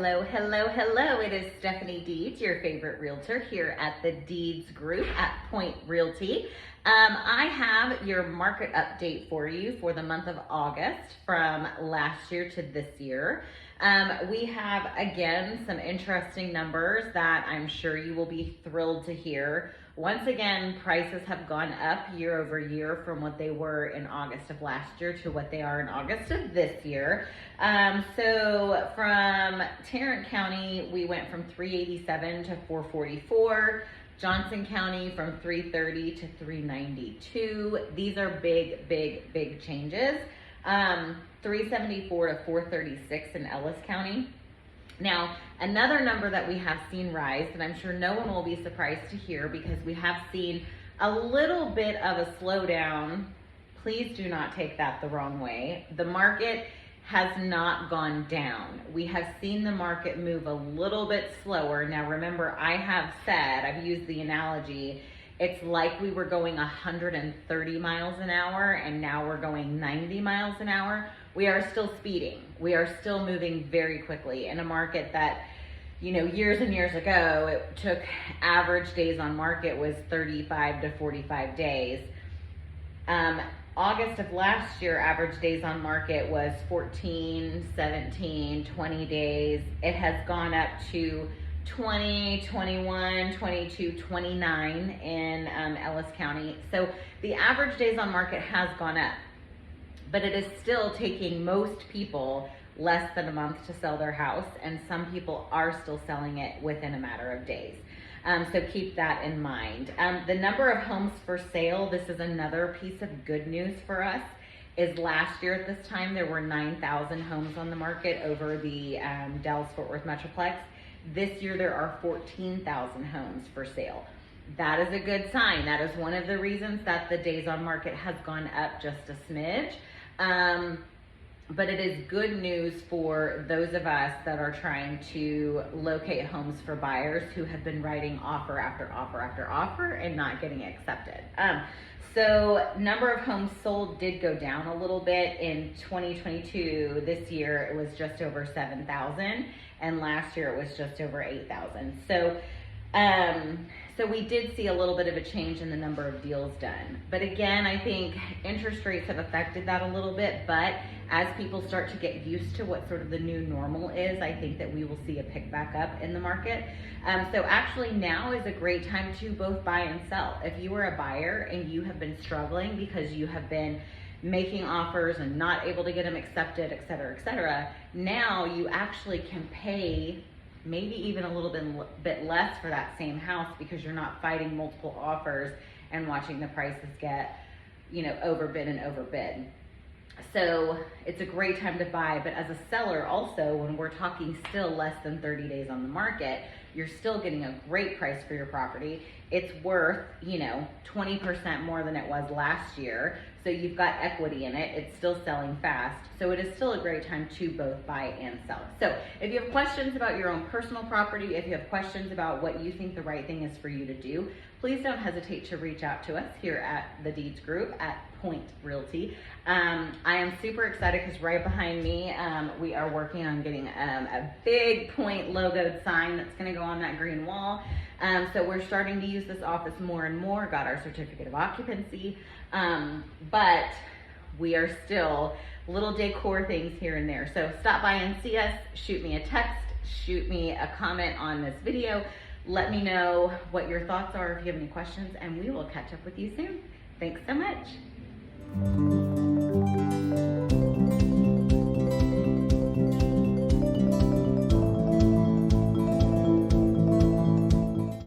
Hello, hello, hello. It is Stephanie Deeds, your favorite realtor here at the Deeds Group at Point Realty. I have your market update for you for the month of August from last year to this year. We have, again, some interesting numbers that I'm sure you will be thrilled to hear. Once again, prices have gone up year over year from what they were in August of last year to what they are in August of this year. So from Tarrant County, we went from 387 to 444. Johnson County from 330 to 392. These are big changes. 374 to 436 in Ellis County. Now, another number that we have seen rise, and I'm sure no one will be surprised to hear because we have seen a little bit of a slowdown. Please do not take that the wrong way. The market has not gone down. We have seen the market move a little bit slower. Now remember, I have said, I've used the analogy, it's like we were going 130 miles an hour and now we're going 90 miles an hour. We are still speeding. We are still moving very quickly in a market that, you know, years and years ago, it took average days on market was 35 to 45 days. August of last year, average days on market was 14, 17, 20 days. It has gone up to 20, 21, 22, 29 in Ellis County. So the average days on market has gone up, but it is still taking most people less than a month to sell their house, and some people are still selling it within a matter of days. So keep that in mind. The number of homes for sale, this is another piece of good news for us, is last year at this time there were 9,000 homes on the market over the Dallas-Fort Worth Metroplex. This year there are 14,000 homes for sale. That is a good sign. That is one of the reasons that the days on market has gone up just a smidge. But it is good news for those of us that are trying to locate homes for buyers who have been writing offer after offer after offer and not getting accepted. So number of homes sold did go down a little bit in 2022. This year it was just over 7,000, and last year it was just over 8,000. So we did see a little bit of a change in the number of deals done. But again, I think interest rates have affected that a little bit, but as people start to get used to what sort of the new normal is, I think that we will see a pick back up in the market. So actually now is a great time to both buy and sell. If you are a buyer and you have been struggling because you have been making offers and not able to get them accepted, et cetera, now you actually can pay maybe even a little bit less for that same house because you're not fighting multiple offers and watching the prices get, you know, overbid and overbid. So it's a great time to buy, but as a seller also, when we're talking still less than 30 days on the market, you're still getting a great price for your property. It's worth, you know, 20% more than it was last year. So you've got equity in it. It's still selling fast. So it is still a great time to both buy and sell. So if you have questions about your own personal property, if you have questions about what you think the right thing is for you to do, please don't hesitate to reach out to us here at the Deeds Group at Point Realty. I am super excited because right behind me, we are working on getting a big Point logoed sign that's going to go on that green wall. So we're starting to use this office more and more, got our certificate of occupancy, but we are still little decor things here and there. So stop by and see us, shoot me a text, shoot me a comment on this video. Let me know what your thoughts are if you have any questions, and we will catch up with you soon. Thanks so much.